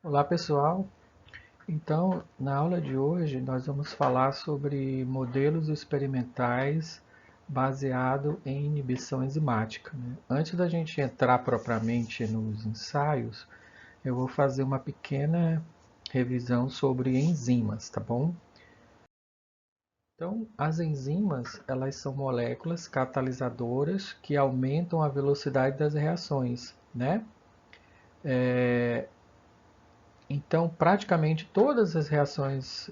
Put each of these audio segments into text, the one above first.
Olá pessoal, então na aula de hoje nós vamos falar sobre modelos experimentais baseado em inibição enzimática, né? Antes da gente entrar propriamente nos ensaios, eu vou fazer uma pequena revisão sobre enzimas, tá bom? Então, as enzimas, elas são moléculas catalisadoras que aumentam a velocidade das reações, né? Então, praticamente todas as reações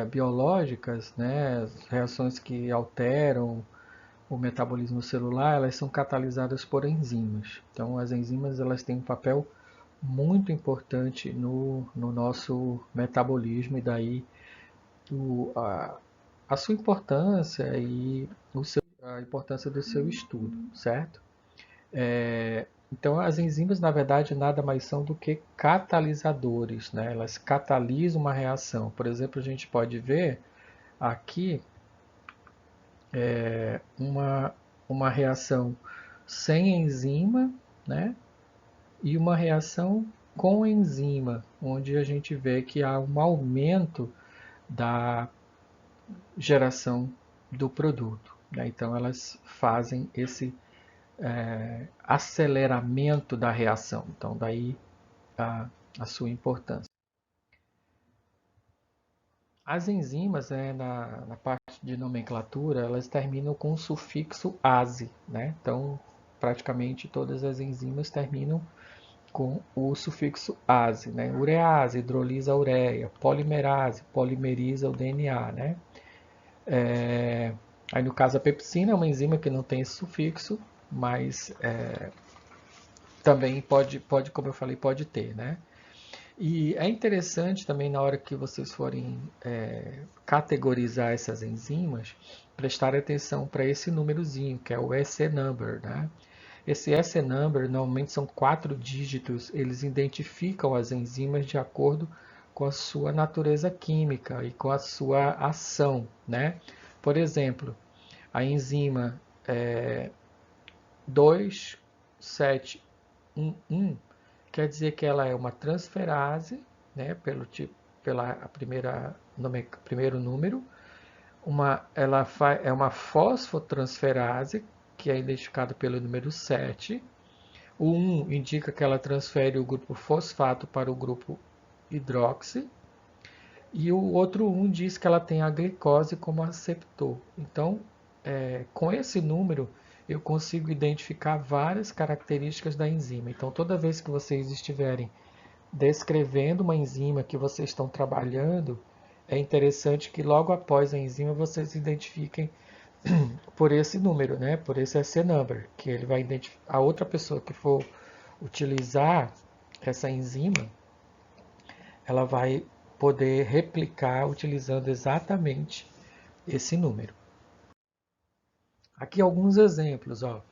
biológicas, né, as reações que alteram o metabolismo celular, elas são catalisadas por enzimas. Então, as enzimas elas têm um papel muito importante no nosso metabolismo e daí o, a sua importância e a importância do seu estudo, certo? Então, as enzimas, na verdade, nada mais são do que catalisadores, né? Elas catalisam uma reação. Por exemplo, a gente pode ver aqui uma, uma reação sem enzima, né? E uma reação com enzima, onde a gente vê que há um aumento da geração do produto, né? Então, elas fazem esse aceleramento da reação. Então, daí a, a sua importância. As enzimas, né, na parte de nomenclatura, elas terminam com o sufixo -ase, né? Então, praticamente todas as enzimas terminam com o sufixo -ase, né? Urease, hidrolisa a ureia, polimerase, polimeriza o DNA, né? Aí, no caso, a pepsina é uma enzima que não tem esse sufixo, mas também pode, como eu falei, pode ter, né? E é interessante também na hora que vocês forem categorizar essas enzimas, prestar atenção para esse númerozinho, que é o EC number, né? Esse EC number normalmente são 4 dígitos, eles identificam as enzimas de acordo com a sua natureza química e com a sua ação, né? Por exemplo, a enzima 2711 quer dizer que ela é uma transferase, né, pela primeiro número, é uma fosfotransferase, que é identificada pelo número 7. O 1 indica que ela transfere o grupo fosfato para o grupo hidroxi, e o outro 1 diz que ela tem a glicose como aceptor. Então, com esse número, eu consigo identificar várias características da enzima. Então, toda vez que vocês estiverem descrevendo uma enzima que vocês estão trabalhando, é interessante que logo após a enzima vocês identifiquem por esse número, né? Por esse SC number, que ele vai identificar a outra pessoa que for utilizar essa enzima, ela vai poder replicar utilizando exatamente esse número. Aqui alguns exemplos, ó.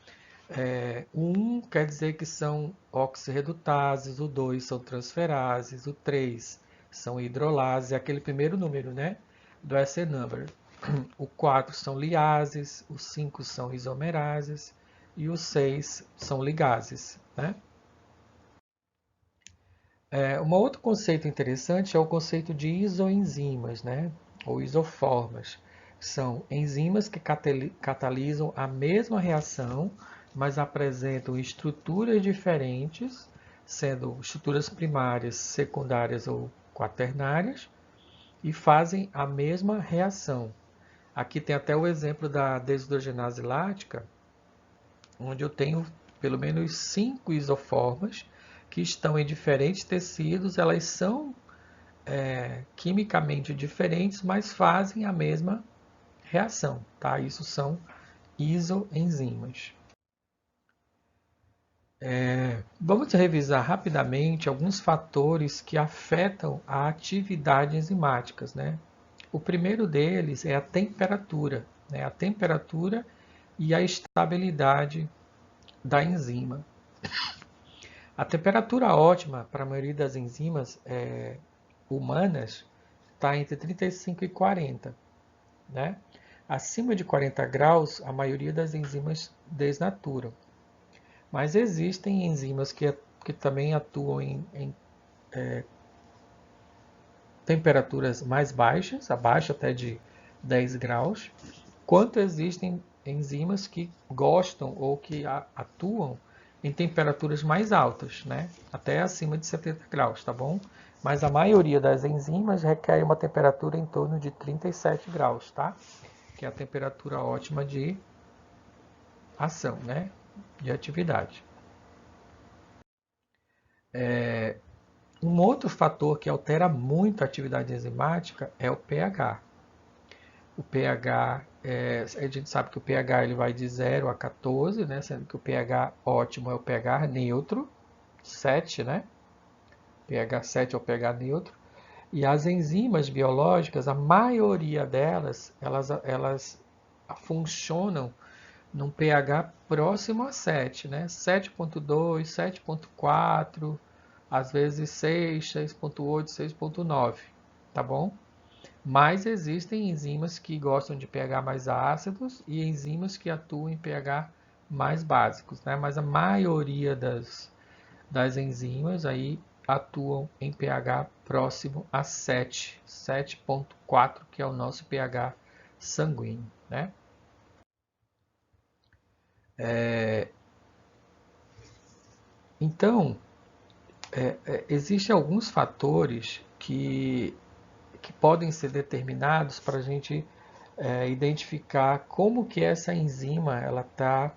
O 1 quer dizer que são oxirredutases, o 2 são transferases, o 3 são hidrolases, é aquele primeiro número, né, do SC number. O 4 são liases, o 5 são isomerases e o 6 são ligases, né? Um outro conceito interessante é o conceito de isoenzimas, né, ou isoformas. São enzimas que catalisam a mesma reação, mas apresentam estruturas diferentes, sendo estruturas primárias, secundárias ou quaternárias, e fazem a mesma reação. Aqui tem até o exemplo da desidrogenase lática, onde eu tenho pelo menos 5 isoformas que estão em diferentes tecidos, elas são quimicamente diferentes, mas fazem a mesma reação, tá? Isso são isoenzimas. Vamos revisar rapidamente alguns fatores que afetam a atividade enzimática, né? O primeiro deles é a temperatura, né? A temperatura e a estabilidade da enzima. A temperatura ótima para a maioria das enzimas humanas está entre 35 e 40, né? Acima de 40 graus, a maioria das enzimas desnaturam. Mas existem enzimas que também atuam em temperaturas mais baixas, abaixo até de 10 graus, quanto existem enzimas que gostam ou que atuam em temperaturas mais altas, né? Até acima de 70 graus, tá bom? Mas a maioria das enzimas requer uma temperatura em torno de 37 graus, tá? Que é a temperatura ótima de ação, né? De atividade. Um outro fator que altera muito a atividade enzimática é o pH. O pH, a gente sabe que o pH ele vai de 0 a 14, né? Sendo que o pH ótimo é o pH neutro, 7, né? pH 7 é o pH neutro. E as enzimas biológicas, a maioria delas, elas funcionam num pH próximo a 7, né? 7,2, 7,4, às vezes 6, 6,8, 6,9, tá bom? Mas existem enzimas que gostam de pH mais ácidos e enzimas que atuam em pH mais básicos, né? Mas a maioria das enzimas aí atuam em pH próximo a 7, 7,4, que é o nosso pH sanguíneo, né? Então, existem alguns fatores que podem ser determinados para a gente identificar como que essa enzima ela está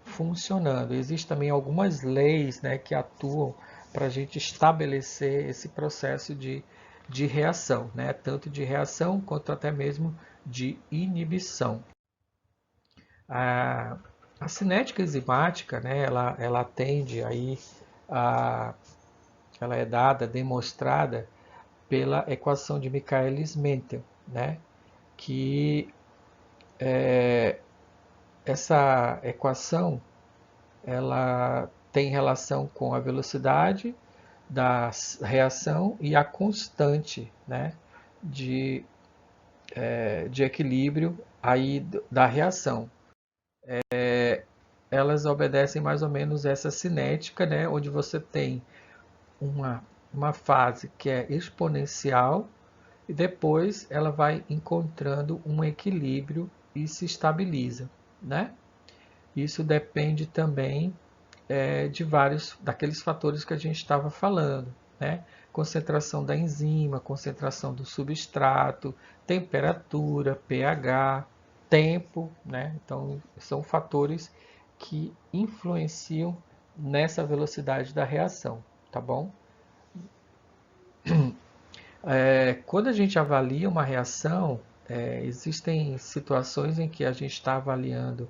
funcionando. Existem também algumas leis, né, que atuam para a gente estabelecer esse processo de reação, né, tanto de reação quanto até mesmo de inibição. A, a cinética enzimática, né, ela tende aí a, ela é dada, demonstrada pela equação de Michaelis-Menten, né, que essa equação ela tem relação com a velocidade da reação e a constante, né, de, de equilíbrio aí da reação. Elas obedecem mais ou menos essa cinética, né, onde você tem uma fase que é exponencial e depois ela vai encontrando um equilíbrio e se estabiliza, né? Isso depende também de vários daqueles fatores que a gente estava falando, né? Concentração da enzima, concentração do substrato, temperatura, pH, tempo, né? Então são fatores que influenciam nessa velocidade da reação, tá bom? Quando a gente avalia uma reação, existem situações em que a gente está avaliando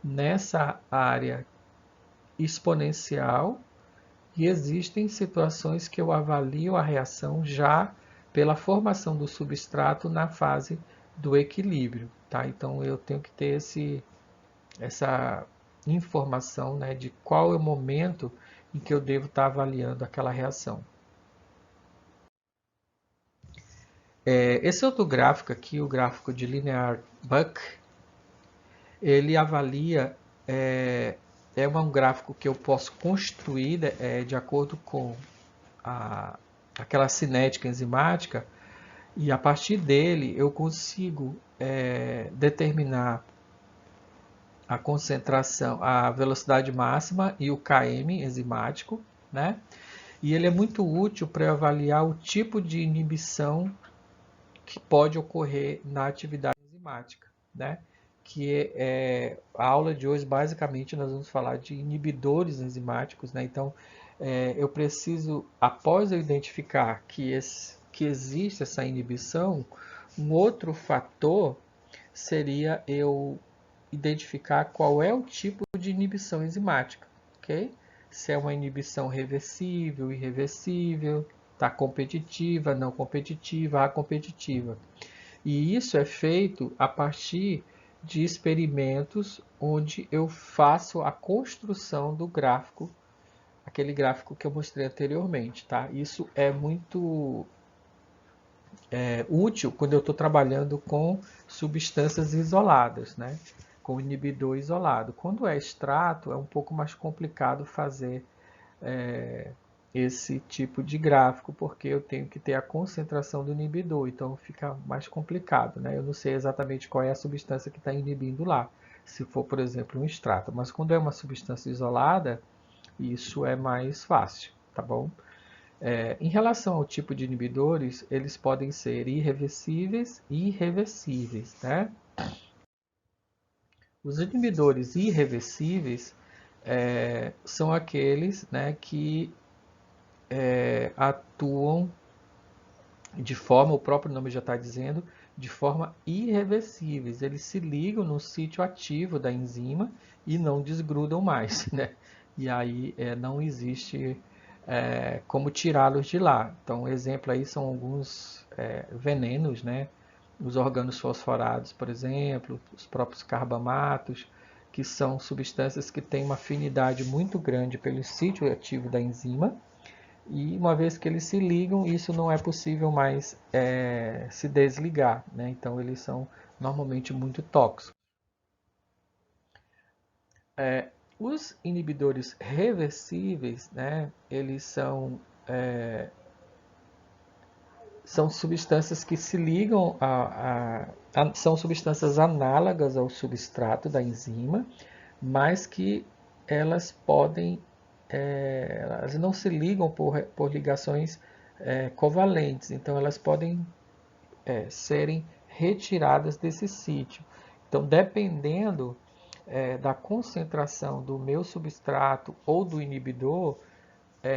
nessa área exponencial e existem situações que eu avalio a reação já pela formação do substrato na fase do equilíbrio, tá? Então eu tenho que ter essa informação, né, de qual é o momento em que eu devo estar avaliando aquela reação. Esse outro gráfico aqui, o gráfico de Linear Buck, ele avalia, um gráfico que eu posso construir de acordo com aquela cinética enzimática, e a partir dele eu consigo determinar a concentração, a velocidade máxima e o Km enzimático, né? E ele é muito útil para avaliar o tipo de inibição que pode ocorrer na atividade enzimática, né? Que a aula de hoje, basicamente, nós vamos falar de inibidores enzimáticos, né? Então, eu preciso, após eu identificar que existe essa inibição, um outro fator seria eu identificar qual é o tipo de inibição enzimática, ok? Se é uma inibição reversível, irreversível, tá competitiva, não competitiva, acompetitiva. E isso é feito a partir de experimentos onde eu faço a construção do gráfico, aquele gráfico que eu mostrei anteriormente, tá? Isso é muito útil quando eu estou trabalhando com substâncias isoladas, né? Com inibidor isolado. Quando é extrato, é um pouco mais complicado fazer esse tipo de gráfico, porque eu tenho que ter a concentração do inibidor, então fica mais complicado, né? Eu não sei exatamente qual é a substância que está inibindo lá, se for, por exemplo, um extrato, mas quando é uma substância isolada, isso é mais fácil, tá bom? Em relação ao tipo de inibidores, eles podem ser irreversíveis e irreversíveis, né? Os inibidores irreversíveis são aqueles, né, que atuam de forma, o próprio nome já está dizendo, de forma irreversíveis. Eles se ligam no sítio ativo da enzima e não desgrudam mais, né? E aí não existe como tirá-los de lá. Então, exemplo aí são alguns venenos, né? Os organofosforados, por exemplo, os próprios carbamatos, que são substâncias que têm uma afinidade muito grande pelo sítio ativo da enzima, e uma vez que eles se ligam, isso não é possível mais se desligar, né? Então eles são normalmente muito tóxicos. Os inibidores reversíveis, né? Eles são substâncias que se ligam são substâncias análogas ao substrato da enzima, mas que elas podem, elas não se ligam por ligações covalentes, então elas podem serem retiradas desse sítio. Então, dependendo da concentração do meu substrato ou do inibidor,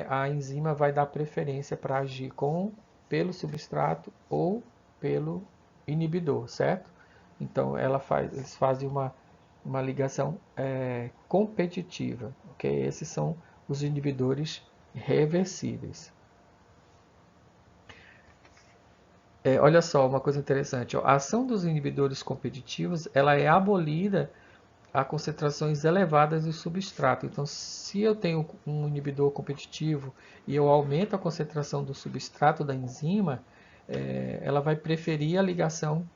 a enzima vai dar preferência para agir pelo substrato ou pelo inibidor, certo? Então, eles fazem uma ligação competitiva, ok? Esses são os inibidores reversíveis. Olha só, uma coisa interessante. Ó, a ação dos inibidores competitivos ela é abolida a concentrações elevadas de substrato. Então, se eu tenho um inibidor competitivo e eu aumento a concentração do substrato da enzima, ela vai preferir a ligação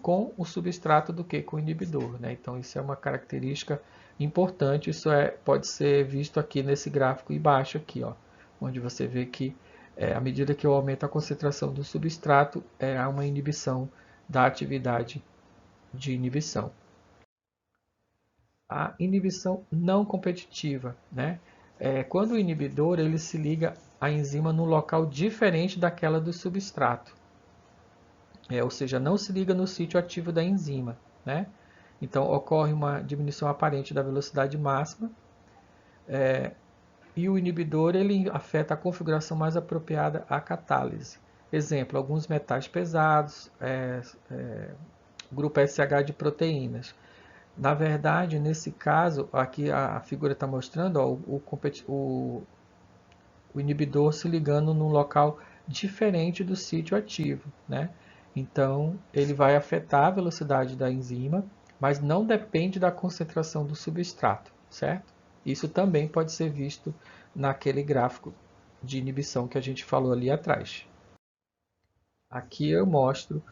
com o substrato do que com o inibidor, né? Então, isso é uma característica importante. Isso pode ser visto aqui nesse gráfico embaixo, aqui, ó, onde você vê que à medida que eu aumento a concentração do substrato, há uma inibição da atividade de inibição. A inibição não competitiva, né? Quando o inibidor ele se liga à enzima no local diferente daquela do substrato, ou seja, não se liga no sítio ativo da enzima, né? Então ocorre uma diminuição aparente da velocidade máxima e o inibidor ele afeta a configuração mais apropriada à catálise. Exemplo, alguns metais pesados, grupo SH de proteínas. Na verdade, nesse caso, aqui a figura está mostrando ó, o inibidor se ligando num local diferente do sítio ativo, né? Então, ele vai afetar a velocidade da enzima, mas não depende da concentração do substrato, certo? Isso também pode ser visto naquele gráfico de inibição que a gente falou ali atrás. Aqui eu mostro,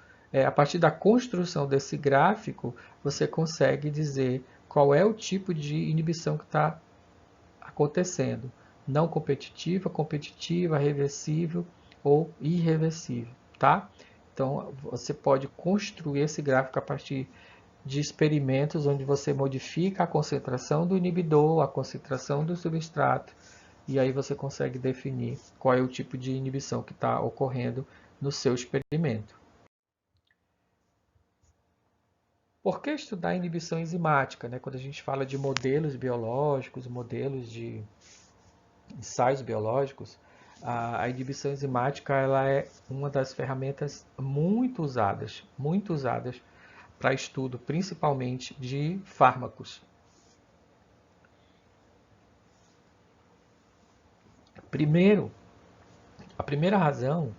a partir da construção desse gráfico, você consegue dizer qual é o tipo de inibição que está acontecendo. Não competitiva, competitiva, reversível ou irreversível, tá? Então, você pode construir esse gráfico a partir de experimentos onde você modifica a concentração do inibidor, a concentração do substrato, e aí você consegue definir qual é o tipo de inibição que está ocorrendo no seu experimento. Por que estudar inibição enzimática? Né? Quando a gente fala de modelos biológicos, modelos de ensaios biológicos, a inibição enzimática ela é uma das ferramentas muito usadas para estudo, principalmente de fármacos. Primeiro, a primeira razão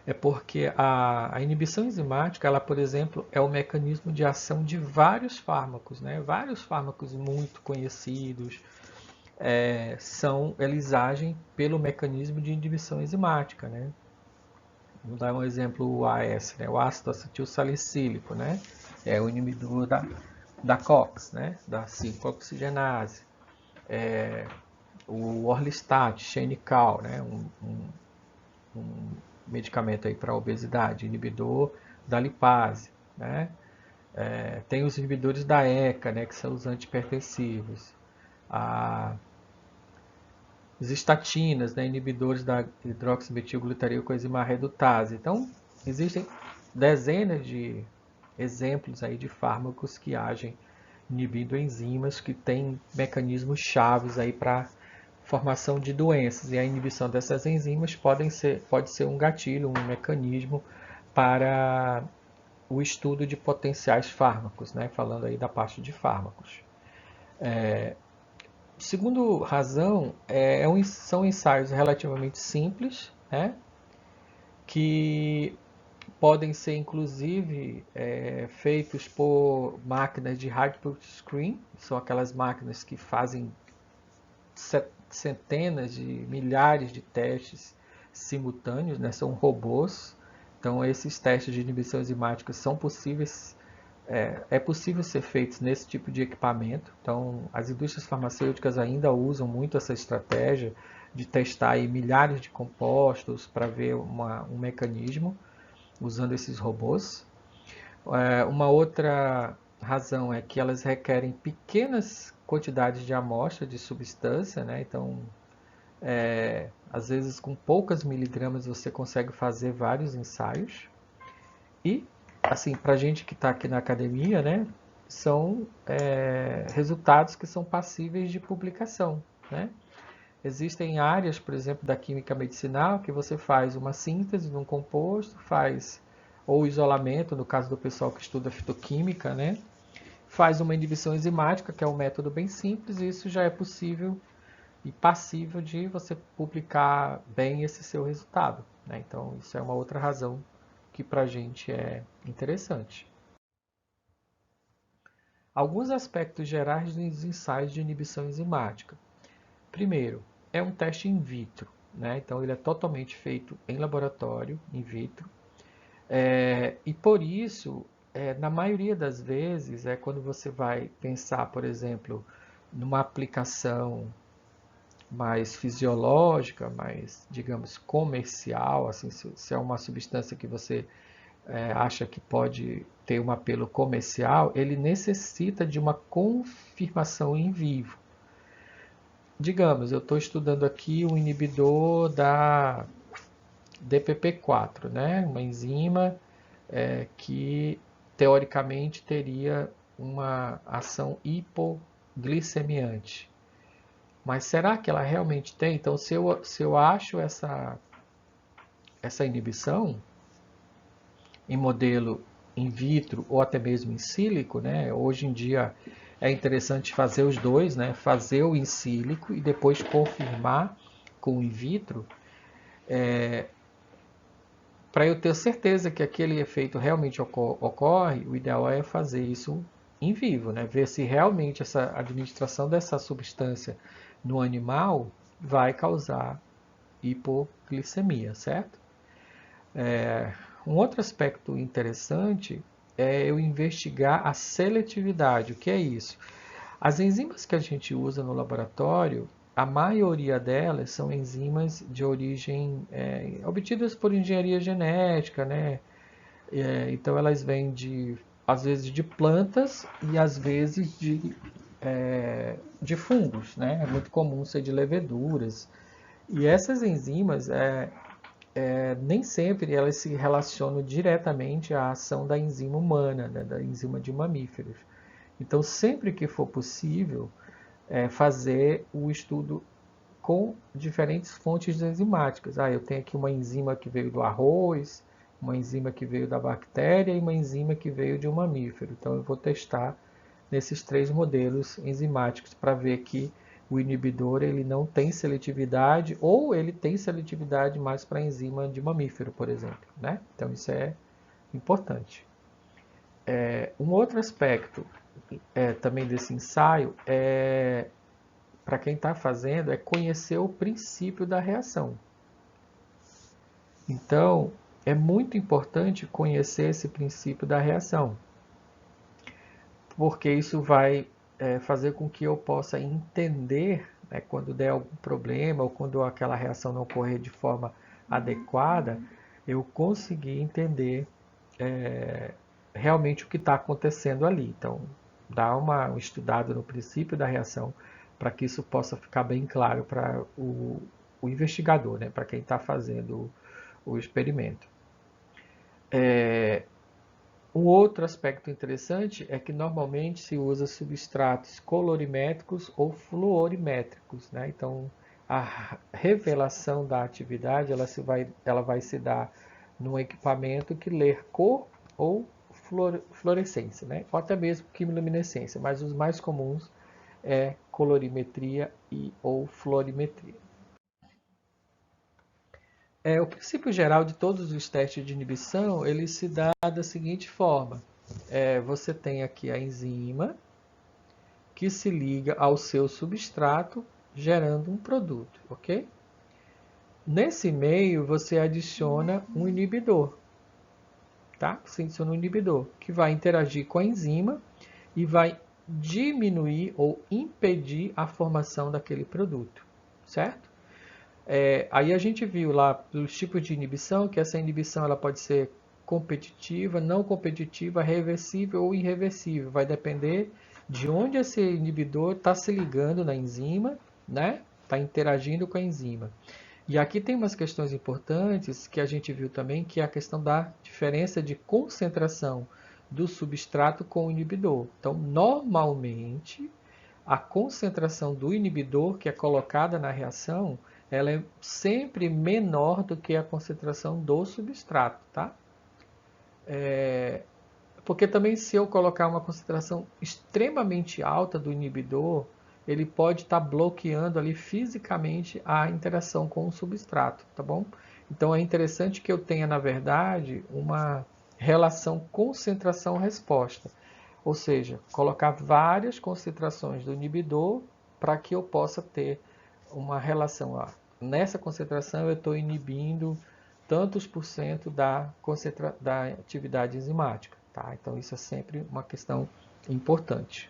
é porque a inibição enzimática, ela, por exemplo, é o mecanismo de ação de vários fármacos, né? Vários fármacos muito conhecidos eles agem pelo mecanismo de inibição enzimática, né? Vamos dar um exemplo, o AS, né? O ácido acetil salicílico, né? É o inibidor da COX, né? Da 5-oxigenase. o Orlistat, Xenical, né? Um medicamento aí para obesidade, inibidor da lipase, né? Tem os inibidores da ECA, né, que são os antipertensivos. Os estatinas, né, inibidores da hidroximetilglutaricoenzima redutase. Então, existem dezenas de exemplos aí de fármacos que agem inibindo enzimas que têm mecanismos chaves aí para formação de doenças. E a inibição dessas enzimas pode ser um gatilho, um mecanismo para o estudo de potenciais fármacos, né? Falando aí da parte de fármacos. Segundo razão, são ensaios relativamente simples, né? Que podem ser inclusive feitos por máquinas de high-throughput screen, são aquelas máquinas que fazem centenas de milhares de testes simultâneos, né? São robôs. Então esses testes de inibição enzimática são possíveis, é possível ser feitos nesse tipo de equipamento. Então as indústrias farmacêuticas ainda usam muito essa estratégia de testar aí milhares de compostos para ver um mecanismo usando esses robôs. Uma outra razão é que elas requerem pequenas quantidades de amostra de substância, né? Então, às vezes com poucas miligramas você consegue fazer vários ensaios. E, assim, para a gente que está aqui na academia, né? São resultados que são passíveis de publicação, né? Existem áreas, por exemplo, da química medicinal, que você faz uma síntese de um composto, faz ou isolamento, no caso do pessoal que estuda fitoquímica, né? Faz uma inibição enzimática, que é um método bem simples, e isso já é possível e passível de você publicar bem esse seu resultado, né? Então, isso é uma outra razão que para a gente é interessante. Alguns aspectos gerais dos ensaios de inibição enzimática. Primeiro, é um teste in vitro, né? Então ele é totalmente feito em laboratório, in vitro, e por isso, na maioria das vezes, quando você vai pensar, por exemplo, numa aplicação mais fisiológica, mais, digamos, comercial, assim, se é uma substância que você acha que pode ter um apelo comercial, ele necessita de uma confirmação em vivo. Digamos, eu estou estudando aqui um inibidor da DPP-4, né? Uma enzima que teoricamente teria uma ação hipoglicemiante. Mas será que ela realmente tem? Então, se eu acho essa inibição em modelo in vitro ou até mesmo em sílico, né? Hoje em dia é interessante fazer os dois, né? Fazer o in sílico e depois confirmar com o in vitro, para eu ter certeza que aquele efeito realmente ocorre. O ideal é fazer isso em vivo, né? Ver se realmente essa administração dessa substância no animal vai causar hipoglicemia, certo? Um outro aspecto interessante é eu investigar a seletividade. O que é isso? As enzimas que a gente usa no laboratório, a maioria delas são enzimas de origem obtidas por engenharia genética, né? Então elas vêm às vezes de plantas e às vezes de fungos, né? É muito comum ser de leveduras. E essas enzimas, nem sempre elas se relacionam diretamente à ação da enzima humana, né? Da enzima de mamíferos. Então, sempre que for possível, fazer o estudo com diferentes fontes enzimáticas. Eu tenho aqui uma enzima que veio do arroz, uma enzima que veio da bactéria e uma enzima que veio de um mamífero. Então, eu vou testar nesses três modelos enzimáticos para ver que o inibidor ele não tem seletividade ou ele tem seletividade mais para a enzima de mamífero, por exemplo, né? Então, isso é importante. Um outro aspecto também desse ensaio para quem está fazendo, é conhecer o princípio da reação. Então, é muito importante conhecer esse princípio da reação, porque isso vai fazer com que eu possa entender né? Quando der algum problema ou quando aquela reação não ocorrer de forma adequada, eu conseguir entender realmente o que está acontecendo ali. Então, dá uma estudada no princípio da reação para que isso possa ficar bem claro para o investigador, né? Para quem está fazendo o experimento. Um outro aspecto interessante é que normalmente se usa substratos colorimétricos ou fluorimétricos, né? Então, a revelação da atividade ela vai se dar num equipamento que lê cor ou fluorescência, né? Ou até mesmo quimiluminescência, mas os mais comuns é colorimetria e ou fluorimetria. O princípio geral de todos os testes de inibição, ele se dá da seguinte forma. Você tem aqui a enzima que se liga ao seu substrato, gerando um produto, ok? Nesse meio, você adiciona um inibidor, tá? Você adiciona um inibidor, que vai interagir com a enzima e vai diminuir ou impedir a formação daquele produto, certo? Aí a gente viu lá os tipos de inibição, que essa inibição ela pode ser competitiva, não competitiva, reversível ou irreversível. Vai depender de onde esse inibidor está se ligando na enzima, né? Está interagindo com a enzima. E aqui tem umas questões importantes que a gente viu também, que é a questão da diferença de concentração do substrato com o inibidor. Então, normalmente, a concentração do inibidor que é colocada na reação, ela é sempre menor do que a concentração do substrato, tá? Porque também se eu colocar uma concentração extremamente alta do inibidor, ele pode estar bloqueando ali fisicamente a interação com o substrato, tá bom? Então é interessante que eu tenha, na verdade, uma relação concentração-resposta. Ou seja, colocar várias concentrações do inibidor para que eu possa ter uma relação. Nessa concentração eu estou inibindo tantos por cento da atividade enzimática. Tá? Então isso é sempre uma questão importante.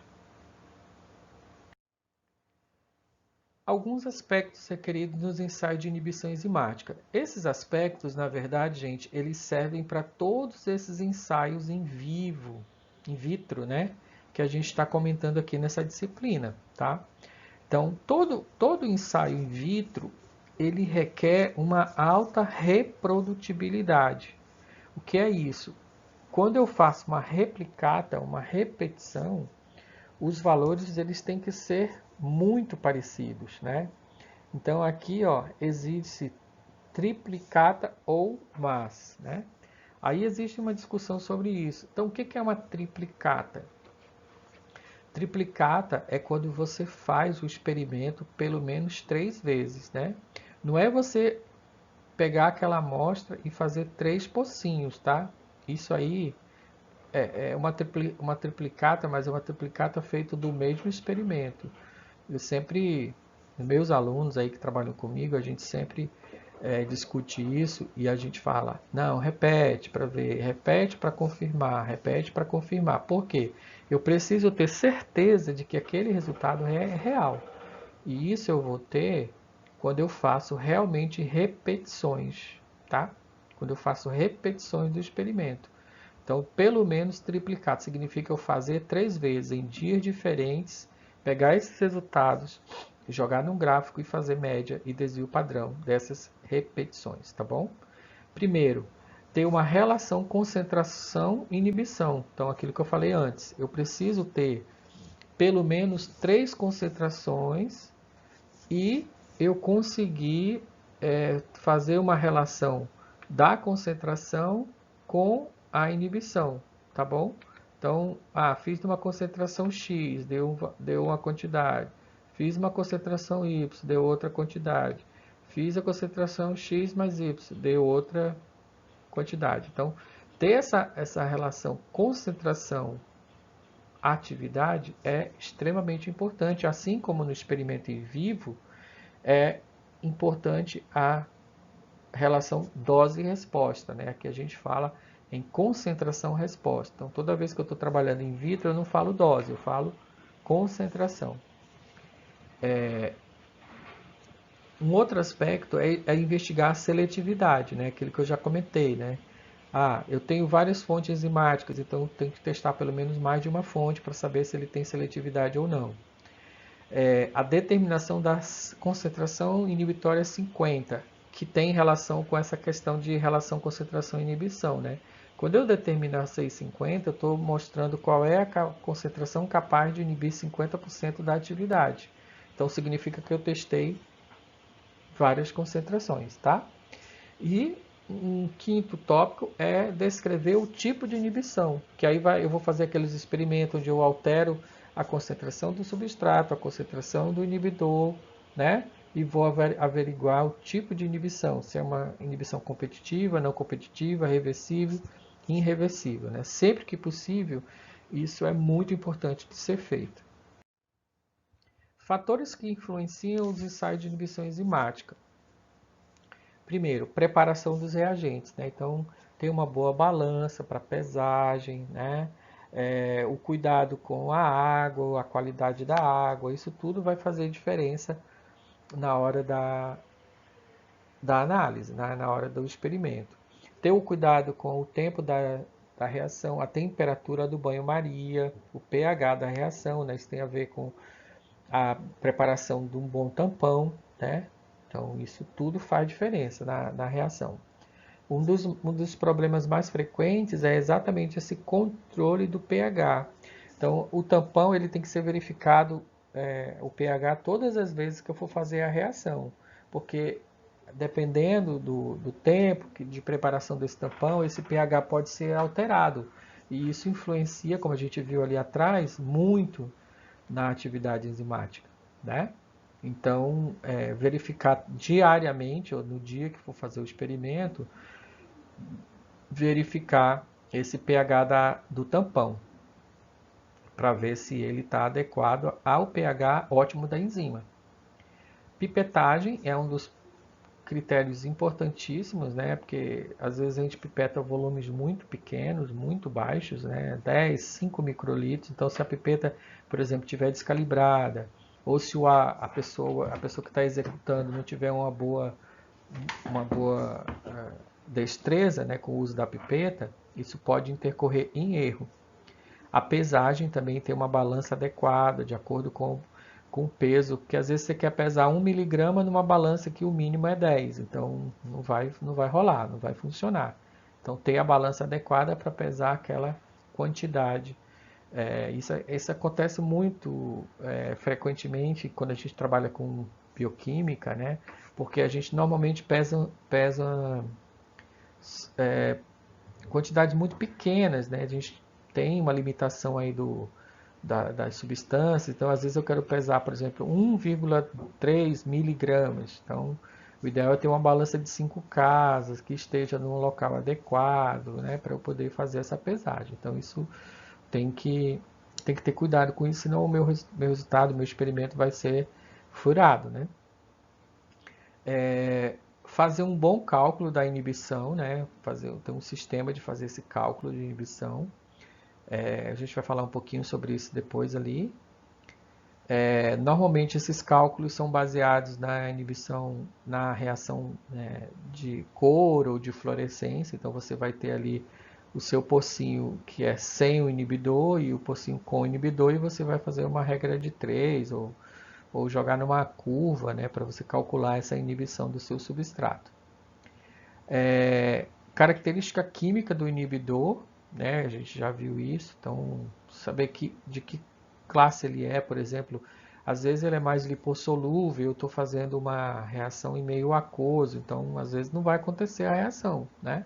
Alguns aspectos requeridos nos ensaios de inibição enzimática. Esses aspectos, na verdade, gente, eles servem para todos esses ensaios em vivo, em vitro, né? Que a gente está comentando aqui nessa disciplina, tá? Então, todo ensaio in vitro, ele requer uma alta reprodutibilidade. O que é isso? Quando eu faço uma replicata, uma repetição, os valores eles têm que ser muito parecidos, né? Então aqui, ó, existe triplicata ou mais, né? Aí existe uma discussão sobre isso. Então o que é uma triplicata? Triplicata é quando você faz o experimento pelo menos 3 vezes, né? Não é você pegar aquela amostra e fazer 3 pocinhos, tá? Isso aí é uma triplicata, mas é uma triplicata feita do mesmo experimento. Eu sempre, meus alunos aí que trabalham comigo, a gente sempre discute isso e a gente fala, não, repete para ver, repete para confirmar, repete para confirmar. Por quê? Eu preciso ter certeza de que aquele resultado é real. E isso eu vou ter quando eu faço realmente repetições, tá? Quando eu faço repetições do experimento. Então, pelo menos triplicado significa eu fazer 3 vezes em dias diferentes, pegar esses resultados, jogar num gráfico e fazer média e desvio padrão dessas repetições, tá bom? Primeiro, ter uma relação concentração e inibição. Então, aquilo que eu falei antes, eu preciso ter pelo menos 3 concentrações e eu conseguir fazer uma relação da concentração com a inibição, tá bom? Então, fiz uma concentração X, deu uma quantidade. Fiz uma concentração Y, deu outra quantidade. Fiz a concentração X mais Y, deu outra quantidade. Então, ter essa relação concentração-atividade é extremamente importante, assim como no experimento em vivo, é importante a relação dose e resposta, né? Aqui a gente fala em concentração-resposta. Então, toda vez que eu estou trabalhando in vitro, eu não falo dose, eu falo concentração. Um outro aspecto é investigar a seletividade, né? Aquilo que eu já comentei, né? Ah, eu tenho várias fontes enzimáticas, então eu tenho que testar pelo menos mais de uma fonte para saber se ele tem seletividade ou não. A determinação da concentração inibitória 50, que tem relação com essa questão de relação concentração-inibição, né? Quando eu determinar 650, eu estou mostrando qual é a concentração capaz de inibir 50% da atividade. Então significa que eu testei várias concentrações, tá? E um quinto tópico é descrever o tipo de inibição, que aí eu vou fazer aqueles experimentos onde eu altero a concentração do substrato, a concentração do inibidor, né? E vou averiguar o tipo de inibição, se é uma inibição competitiva, não competitiva, reversível, irreversível, né? Sempre que possível, isso é muito importante de ser feito. Fatores que influenciam os ensaios de inibição enzimática. Primeiro, preparação dos reagentes, né? Então, tem uma boa balança para pesagem, né? O cuidado com a água, a qualidade da água, isso tudo vai fazer diferença na hora da análise, né? Na hora do experimento. Ter o cuidado com o tempo da reação, a temperatura do banho-maria, o pH da reação, né? Isso tem a ver com a preparação de um bom tampão, né? Então, isso tudo faz diferença na reação. Um dos problemas mais frequentes é exatamente esse controle do pH. Então, o tampão ele tem que ser verificado, o pH, todas as vezes que eu for fazer a reação, porque dependendo do tempo de preparação desse tampão, esse pH pode ser alterado. E isso influencia, como a gente viu ali atrás, muito na atividade enzimática, né? Então, verificar diariamente, ou no dia que for fazer o experimento, verificar esse pH do tampão, para ver se ele está adequado ao pH ótimo da enzima. Pipetagem é um dos critérios importantíssimos, né? Porque às vezes a gente pipeta volumes muito pequenos, muito baixos, né? 10, 5 microlitros. Então, se a pipeta, por exemplo, estiver descalibrada, ou se a pessoa que está executando não tiver uma boa destreza, né, com o uso da pipeta, isso pode intercorrer em erro. A pesagem também tem uma balança adequada, de acordo com o peso, porque às vezes você quer pesar 1 miligrama numa balança que o mínimo é 10, então não vai rolar, não vai funcionar. Então, ter a balança adequada para pesar aquela quantidade. Isso acontece muito frequentemente quando a gente trabalha com bioquímica, né? Porque a gente normalmente pesa quantidades muito pequenas, né? A gente tem uma limitação aí das substâncias, então às vezes eu quero pesar, por exemplo, 1,3 miligramas. Então, o ideal é ter uma balança de 5 casas, que esteja num local adequado, né? Para eu poder fazer essa pesagem. Então, isso tem que, tem que ter cuidado com isso, senão o meu resultado, o meu experimento vai ser furado, né? Fazer um bom cálculo da inibição, né? Ter um sistema de fazer esse cálculo de inibição. A gente vai falar um pouquinho sobre isso depois ali. Normalmente esses cálculos são baseados na inibição, na reação, né, de cor ou de fluorescência. Então você vai ter ali o seu pocinho que é sem o inibidor e o pocinho com o inibidor, e você vai fazer uma regra de 3 ou jogar numa curva, né, para você calcular essa inibição do seu substrato. Característica química do inibidor, né, a gente já viu isso, então saber de que classe ele é, por exemplo, às vezes ele é mais lipossolúvel, eu estou fazendo uma reação em meio aquoso, então às vezes não vai acontecer a reação, né,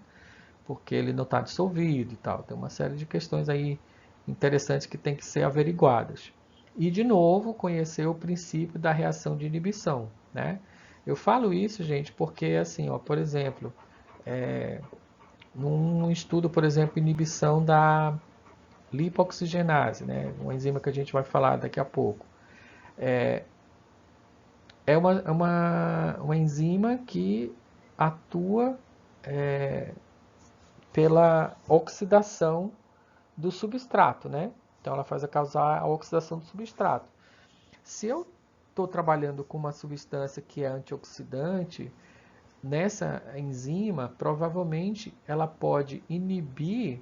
porque ele não está dissolvido e tal. Tem uma série de questões aí interessantes que tem que ser averiguadas. E, de novo, conhecer o princípio da reação de inibição, né? Eu falo isso, gente, porque, assim, ó, por exemplo, num estudo, por exemplo, inibição da lipoxigenase, né? Uma enzima que a gente vai falar daqui a pouco. Uma enzima que atua pela oxidação do substrato, né? Então ela faz causar a oxidação do substrato. Se eu estou trabalhando com uma substância que é antioxidante, nessa enzima, provavelmente ela pode inibir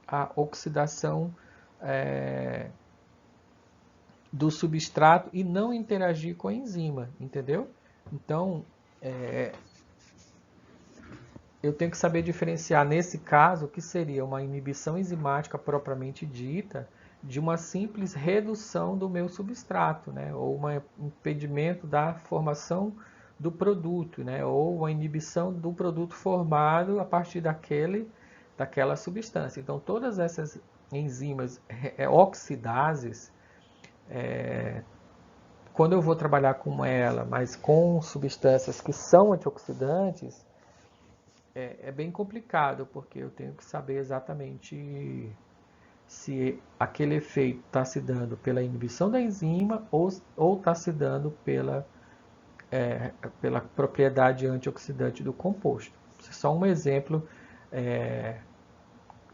a oxidação do substrato e não interagir com a enzima, entendeu? Então, eu tenho que saber diferenciar nesse caso o que seria uma inibição enzimática propriamente dita de uma simples redução do meu substrato, né? Ou um impedimento da formação do produto, né? Ou uma inibição do produto formado a partir daquela substância. Então, todas essas enzimas oxidases, quando eu vou trabalhar com ela, mas com substâncias que são antioxidantes, é bem complicado, porque eu tenho que saber exatamente se aquele efeito está se dando pela inibição da enzima ou está se dando pela propriedade antioxidante do composto. Isso é só um exemplo,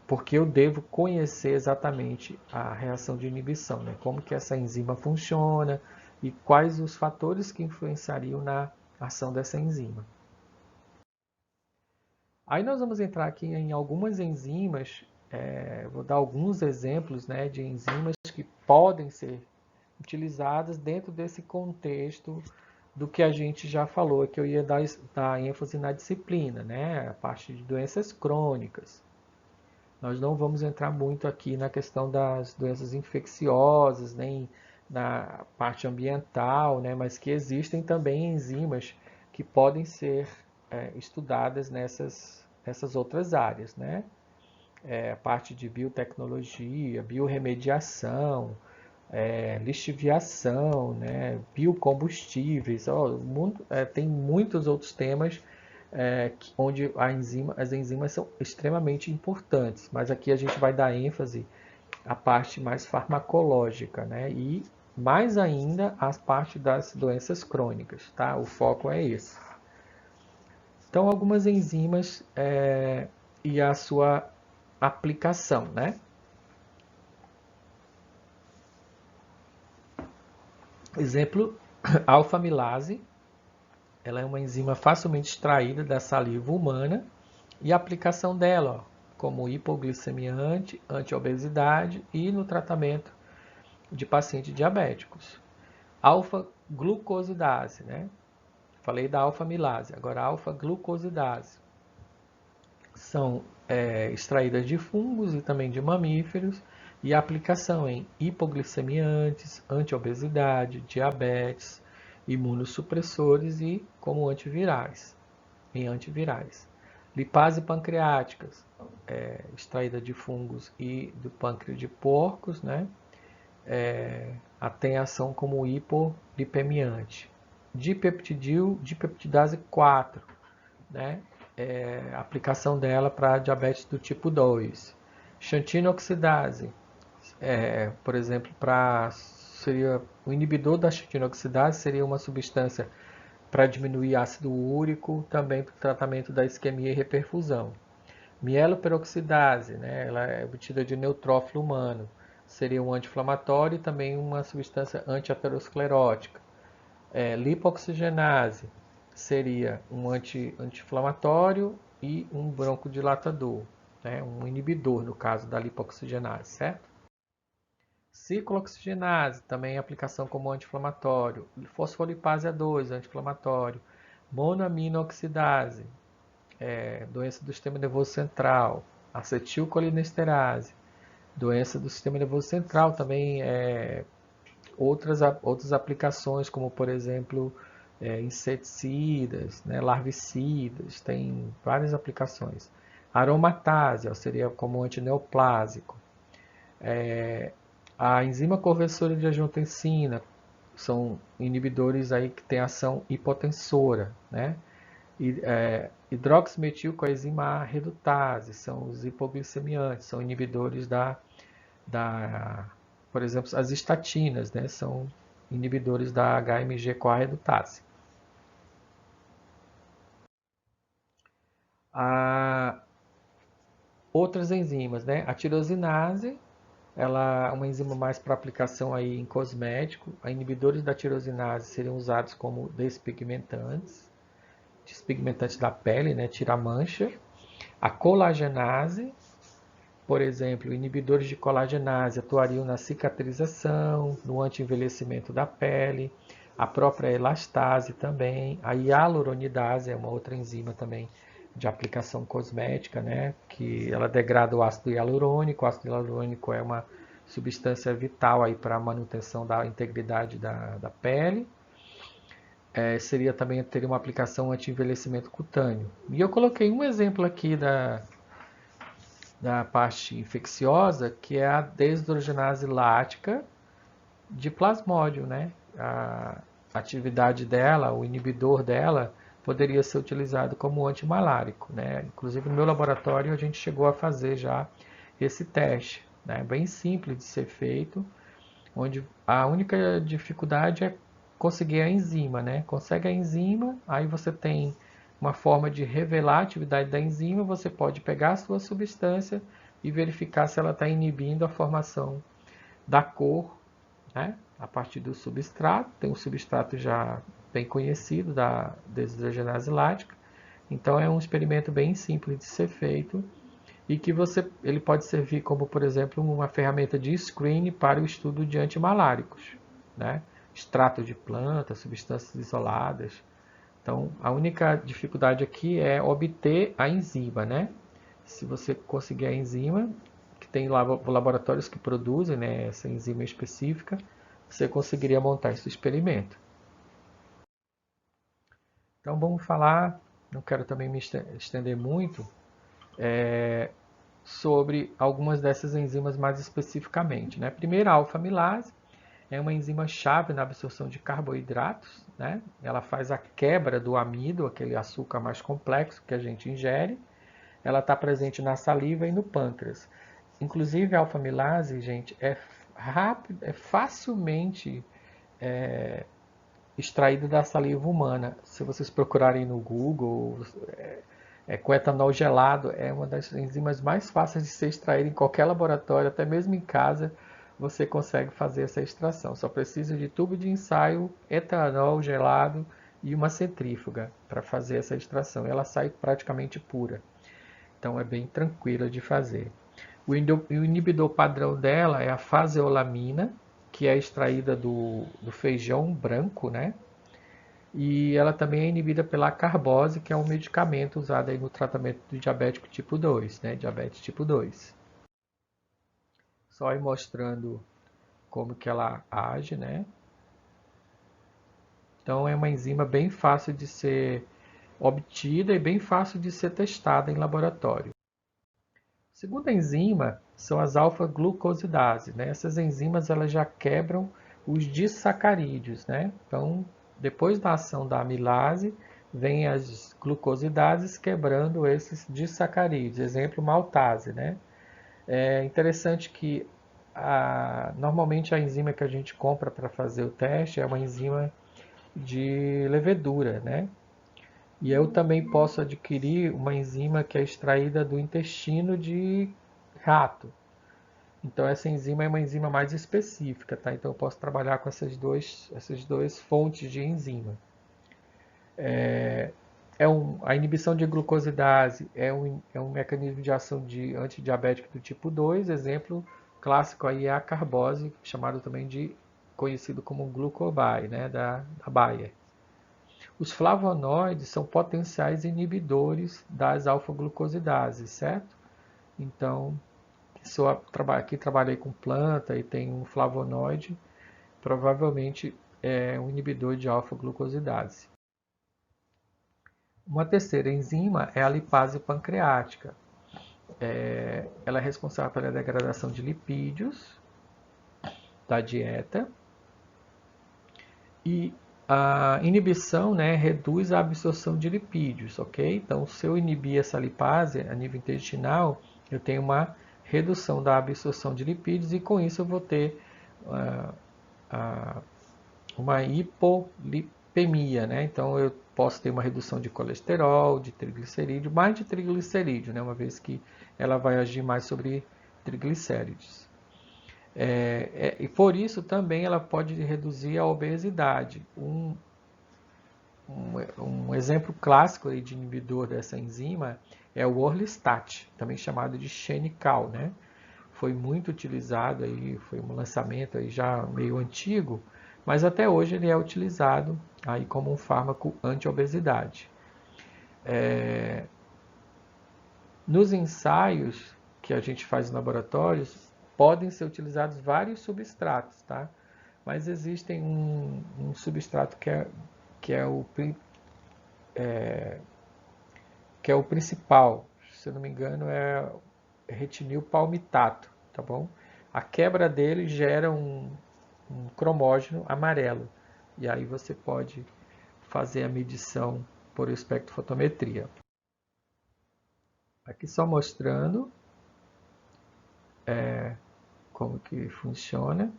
porque eu devo conhecer exatamente a reação de inibição, né? Como que essa enzima funciona e quais os fatores que influenciariam na ação dessa enzima. Aí nós vamos entrar aqui em algumas enzimas, vou dar alguns exemplos, né, de enzimas que podem ser utilizadas dentro desse contexto do que a gente já falou, que eu ia dar ênfase na disciplina, né, a parte de doenças crônicas. Nós não vamos entrar muito aqui na questão das doenças infecciosas, nem na parte ambiental, né, mas que existem também enzimas que podem ser estudadas nessas outras áreas, né? A parte de biotecnologia, biorremediação, lixiviação, né? Biocombustíveis, tem muitos outros temas onde as enzimas são extremamente importantes, mas aqui a gente vai dar ênfase à parte mais farmacológica, né? E mais ainda a parte das doenças crônicas, tá? O foco é esse. Então, algumas enzimas e a sua aplicação, né? Exemplo, a alfamilase, ela é uma enzima facilmente extraída da saliva humana e a aplicação dela, como hipoglicemiante, anti-obesidade e no tratamento de pacientes diabéticos. Alfa-glucosidase, né? Falei da alfamilase, agora a alfa-glucosidase. São extraídas de fungos e também de mamíferos e a aplicação em hipoglicemiantes, anti-obesidade, diabetes, imunossupressores e como antivirais, em antivirais. Lipase pancreáticas, extraída de fungos e do pâncreas de porcos, né? Tem ação como hipolipemiante. Dipeptidil, dipeptidase 4, né? A aplicação dela para diabetes do tipo 2. Xantinoxidase, por exemplo, seria o inibidor da xantinoxidase seria uma substância para diminuir ácido úrico, também para o tratamento da isquemia e reperfusão. Mieloperoxidase, né, ela é obtida de neutrófilo humano, seria um anti-inflamatório e também uma substância anti-aterosclerótica. Lipoxigenase seria um anti-inflamatório e um broncodilatador, né, um inibidor no caso da lipoxigenase, certo? Ciclooxigenase, também aplicação como anti-inflamatório. Fosfolipase A2, anti-inflamatório. Monoaminoxidase, doença do sistema nervoso central. Acetilcolinesterase, doença do sistema nervoso central, também outras aplicações, como por exemplo inseticidas, né, larvicidas, tem várias aplicações. Aromatase, seria como antineoplásico. A enzima conversora de angiotensina são inibidores aí que têm ação hipotensora, né? Hidroximetilcoenzima A redutase, são os hipoglicemiantes, são inibidores por exemplo, as estatinas, né? São inibidores da HMG-CoA redutase. Outras enzimas, né? A tirosinase ela é uma enzima mais para aplicação aí em cosmético. A inibidores da tirosinase seriam usados como despigmentantes da pele, né, tira mancha. A colagenase, por exemplo, inibidores de colagenase atuariam na cicatrização, no anti-envelhecimento da pele, a própria elastase também. A hialuronidase é uma outra enzima também de aplicação cosmética, né? Que ela degrada o ácido hialurônico. O ácido hialurônico é uma substância vital aí para a manutenção da integridade da pele. Seria também ter uma aplicação anti-envelhecimento cutâneo. E eu coloquei um exemplo aqui da parte infecciosa, que é a desidrogenase lática de plasmódio, né? A atividade dela, o inibidor dela, poderia ser utilizado como antimalárico, né? Inclusive no meu laboratório a gente chegou a fazer já esse teste, né? Bem simples de ser feito, onde a única dificuldade é conseguir a enzima, né? Consegue a enzima, aí você tem uma forma de revelar a atividade da enzima, você pode pegar a sua substância e verificar se ela está inibindo a formação da cor, né? A partir do substrato. Tem um substrato já bem conhecido da desidrogenase lática. Então é um experimento bem simples de ser feito e que ele pode servir como, por exemplo, uma ferramenta de screening para o estudo de antimaláricos, né? Extrato de planta, substâncias isoladas. Então, a única dificuldade aqui é obter a enzima, né? Se você conseguir a enzima, que tem laboratórios que produzem, né, essa enzima específica, você conseguiria montar esse experimento. Então, vamos falar, não quero também me estender muito, sobre algumas dessas enzimas mais especificamente, né? Primeiro, a alfa-amilase é uma enzima chave na absorção de carboidratos, né? Ela faz a quebra do amido, aquele açúcar mais complexo que a gente ingere. Ela está presente na saliva e no pâncreas. Inclusive, a alfa-amilase, gente, é facilmente extraída da saliva humana. Se vocês procurarem no Google, coetanol gelado é uma das enzimas mais fáceis de ser extraída em qualquer laboratório, até mesmo em casa você consegue fazer essa extração. Só precisa de tubo de ensaio, etanol gelado e uma centrífuga para fazer essa extração. Ela sai praticamente pura. Então é bem tranquila de fazer. O inibidor padrão dela é a faseolamina, que é extraída do feijão branco, né? E ela também é inibida pela carbose, que é um medicamento usado aí no tratamento do diabético tipo 2, né? Diabetes tipo 2. Só aí mostrando como que ela age, né? Então é uma enzima bem fácil de ser obtida e bem fácil de ser testada em laboratório. A segunda enzima são as alfa-glucosidases, né? Essas enzimas elas já quebram os disacarídeos, né? Então, depois da ação da amilase, vem as glucosidases quebrando esses disacarídeos. Exemplo, maltase, né? É interessante que normalmente a enzima que a gente compra para fazer o teste é uma enzima de levedura, né? E eu também posso adquirir uma enzima que é extraída do intestino de rato. Então essa enzima é uma enzima mais específica, tá? Então eu posso trabalhar com essas duas fontes de enzima. A inibição de glucosidase é um mecanismo de ação de antidiabético do tipo 2. Exemplo clássico aí é a carbose, chamado também de conhecido como glucobai, né, da Bayer. Os flavonoides são potenciais inibidores das alfa-glucosidases, certo? Então, se eu aqui trabalhei com planta e tem um flavonoide, provavelmente é um inibidor de alfa-glucosidase. Uma terceira enzima é a lipase pancreática. Ela é responsável pela degradação de lipídios da dieta e a inibição, né, reduz a absorção de lipídios, ok? Então, se eu inibir essa lipase a nível intestinal, eu tenho uma redução da absorção de lipídios e com isso eu vou ter uma hipolipemia, né? Então, eu posso ter uma redução de colesterol, de triglicerídeo, mais de triglicerídeo, né? Uma vez que ela vai agir mais sobre triglicéridos. E por isso também ela pode reduzir a obesidade. Um exemplo clássico aí de inibidor dessa enzima é o orlistat, também chamado de Xenical, né? Foi muito utilizado aí, foi um lançamento aí já meio antigo, mas até hoje ele é utilizado aí como um fármaco anti-obesidade. Nos ensaios que a gente faz em laboratórios, podem ser utilizados vários substratos, tá? Mas existem um substrato que é o que é o principal, se eu não me engano, é retinil palmitato, tá bom? A quebra dele gera um cromógeno amarelo, e aí você pode fazer a medição por espectrofotometria. Aqui só mostrando como que funciona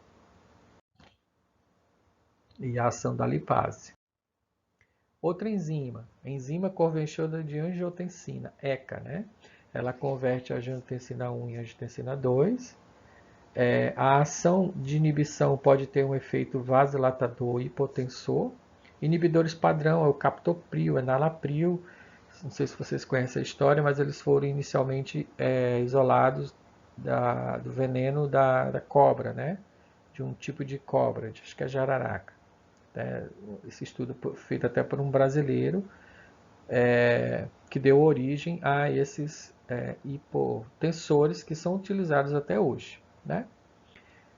e a ação da lipase. Outra enzima, a enzima convertidora de angiotensina, ECA, né? Ela converte a angiotensina 1 em angiotensina 2. A ação de inibição pode ter um efeito vasodilatador e hipotensor. Inibidores padrão é o captopril, enalapril. Não sei se vocês conhecem a história, mas eles foram inicialmente isolados do veneno da cobra, né? De um tipo de cobra, acho que é jararaca. Esse estudo feito até por um brasileiro, que deu origem a esses hipotensores que são utilizados até hoje, né?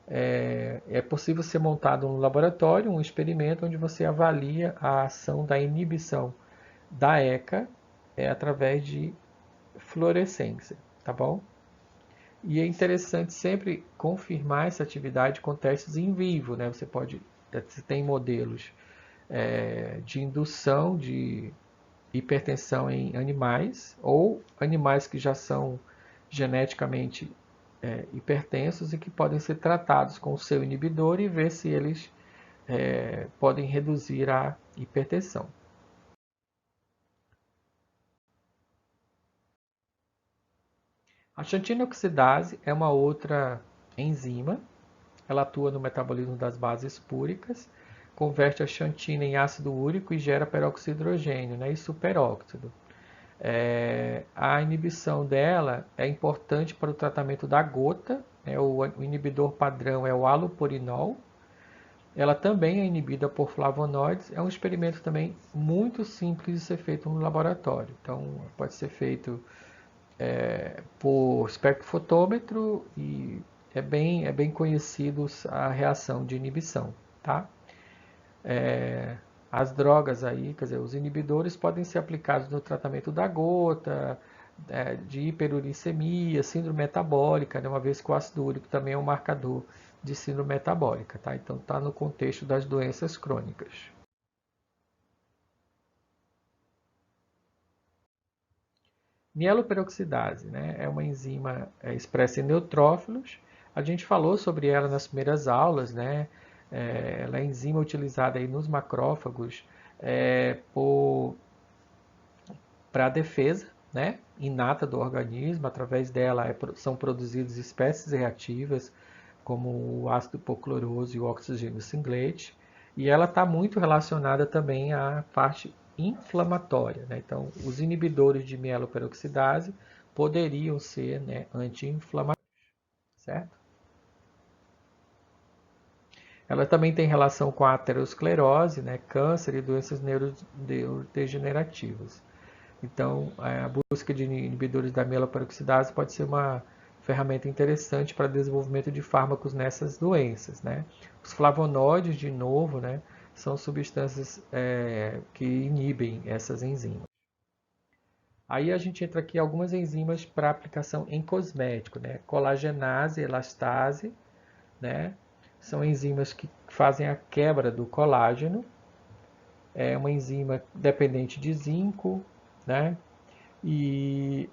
É possível ser montado no laboratório um experimento onde você avalia a ação da inibição da ECA através de fluorescência, tá bom? E é interessante sempre confirmar essa atividade com testes em vivo, né? Você tem modelos de indução de hipertensão em animais ou animais que já são geneticamente hipertensos e que podem ser tratados com o seu inibidor e ver se eles podem reduzir a hipertensão. A xantina oxidase é uma outra enzima. Ela atua no metabolismo das bases púricas, converte a xantina em ácido úrico e gera peróxido de hidrogênio, né, e superóxido. A inibição dela é importante para o tratamento da gota, né, o inibidor padrão é o halopurinol. Ela também é inibida por flavonoides. É um experimento também muito simples de ser feito no laboratório. Então, pode ser feito por espectrofotômetro e é bem conhecido a reação de inibição, tá? As drogas aí, quer dizer, os inibidores podem ser aplicados no tratamento da gota, de hiperuricemia, síndrome metabólica, né? Uma vez que o ácido úrico também é um marcador de síndrome metabólica, tá? Então está no contexto das doenças crônicas. Mieloperoxidase, né? É uma enzima expressa em neutrófilos. A gente falou sobre ela nas primeiras aulas, né? Ela é enzima utilizada aí nos macrófagos para a defesa, né, inata do organismo. Através dela são produzidas espécies reativas, como o ácido hipocloroso e o oxigênio singlete. E ela está muito relacionada também à parte inflamatória, né? Então, os inibidores de mieloperoxidase poderiam ser, né, anti-inflamatórios, certo? Ela também tem relação com a aterosclerose, né, câncer e doenças neurodegenerativas. Então, a busca de inibidores da mieloperoxidase pode ser uma ferramenta interessante para desenvolvimento de fármacos nessas doenças, né? Os flavonoides, de novo, né, são substâncias que inibem essas enzimas. Aí a gente entra aqui algumas enzimas para aplicação em cosmético, né? Colagenase, elastase, né? São enzimas que fazem a quebra do colágeno. É uma enzima dependente de zinco, né? E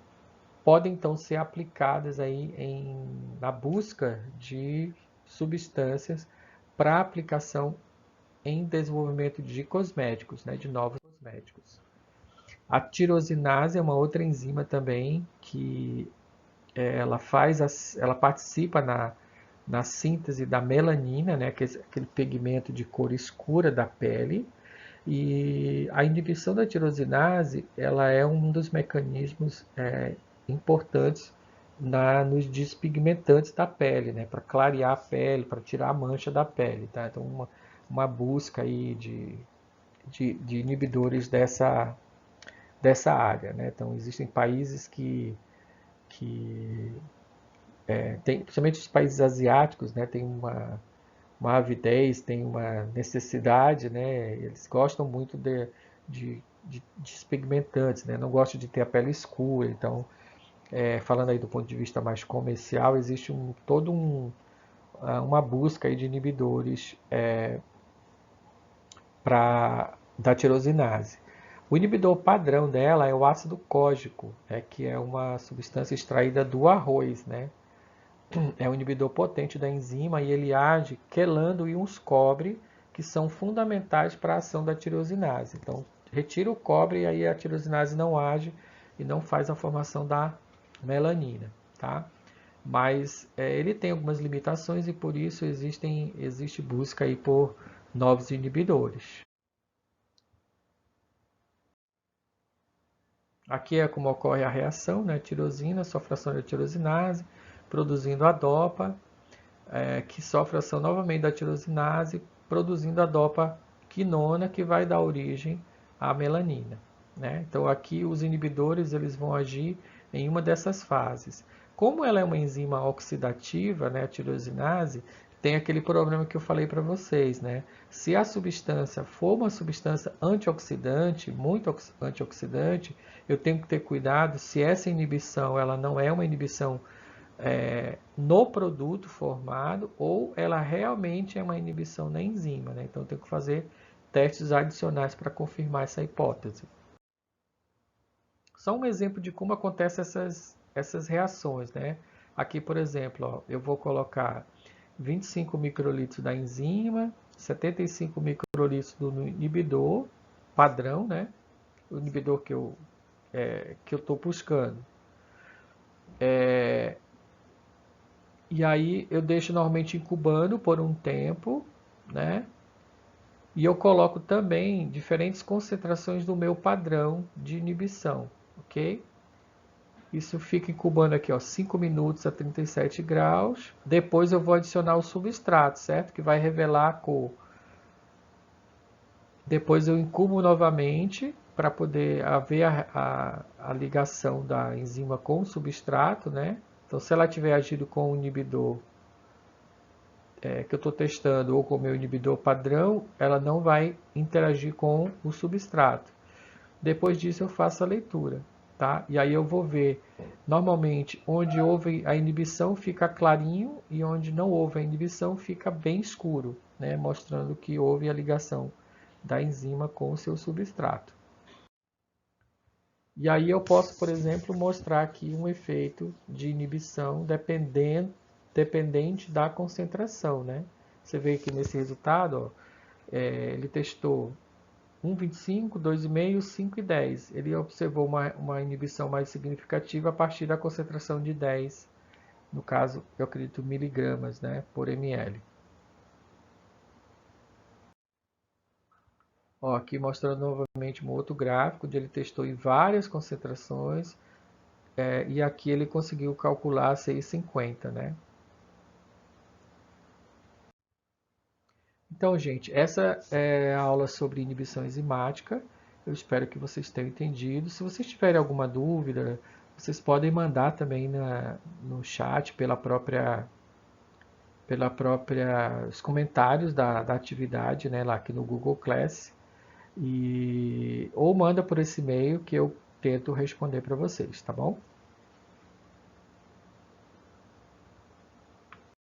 podem então ser aplicadas aí na busca de substâncias para aplicação em desenvolvimento de cosméticos, né? De novos cosméticos. A tirosinase é uma outra enzima também que ela participa na síntese da melanina, né, aquele pigmento de cor escura da pele. E a inibição da tirosinase, ela é um dos mecanismos importantes nos despigmentantes da pele, né, para clarear a pele, para tirar a mancha da pele, tá? Então, uma busca aí de inibidores dessa área, né? Então, existem países que principalmente os países asiáticos, né, tem uma avidez, tem uma necessidade, né? Eles gostam muito de despigmentantes, né? Não gostam de ter a pele escura. Então, falando aí do ponto de vista mais comercial, existe uma busca aí de inibidores da tirosinase. O inibidor padrão dela é o ácido cógico, que é uma substância extraída do arroz, né? É um inibidor potente da enzima e ele age quelando íons cobre, que são fundamentais para a ação da tirosinase. Então, retira o cobre e aí a tirosinase não age e não faz a formação da melanina, tá? Mas ele tem algumas limitações e por isso existe busca aí por novos inibidores. Aqui é como ocorre a reação, né? Tirosina sofre ação da tirosinase, produzindo a dopa, que sofre ação novamente da tirosinase, produzindo a dopa-quinona, que vai dar origem à melanina, né? Então aqui os inibidores eles vão agir em uma dessas fases. Como ela é uma enzima oxidativa, né, a tirosinase, tem aquele problema que eu falei para vocês, né? Se a substância for uma substância antioxidante, muito antioxidante, eu tenho que ter cuidado se essa inibição ela não é uma inibição no produto formado ou ela realmente é uma inibição na enzima, né? Então eu tenho que fazer testes adicionais para confirmar essa hipótese. Só um exemplo de como acontecem essas reações, né? Aqui, por exemplo, ó, eu vou colocar 25 microlitros da enzima, 75 microlitros do inibidor padrão, né? O inibidor que eu estou buscando. E aí eu deixo normalmente incubando por um tempo, né? E eu coloco também diferentes concentrações do meu padrão de inibição, ok? Isso fica incubando aqui, ó, 5 minutos a 37 graus. Depois eu vou adicionar o substrato, certo? Que vai revelar a cor. Depois eu incubo novamente para poder haver a ligação da enzima com o substrato, né? Então, se ela tiver agido com o inibidor que eu estou testando ou com o meu inibidor padrão, ela não vai interagir com o substrato. Depois disso eu faço a leitura, tá? E aí eu vou ver, normalmente, onde houve a inibição fica clarinho e onde não houve a inibição fica bem escuro, né? Mostrando que houve a ligação da enzima com o seu substrato. E aí eu posso, por exemplo, mostrar aqui um efeito de inibição dependente da concentração, né? Você vê que nesse resultado, ó, ele testou 1,25, 2,5, 5 e 10. Ele observou uma inibição mais significativa a partir da concentração de 10, no caso, eu acredito, miligramas, né, por ml. Ó, aqui mostrando novamente um outro gráfico, onde ele testou em várias concentrações, e aqui ele conseguiu calcular 6,50, né? Então, gente, essa é a aula sobre inibição enzimática. Eu espero que vocês tenham entendido. Se vocês tiverem alguma dúvida, vocês podem mandar também no chat os comentários da atividade, né, lá aqui no Google Class, ou manda por esse e-mail que eu tento responder para vocês, tá bom?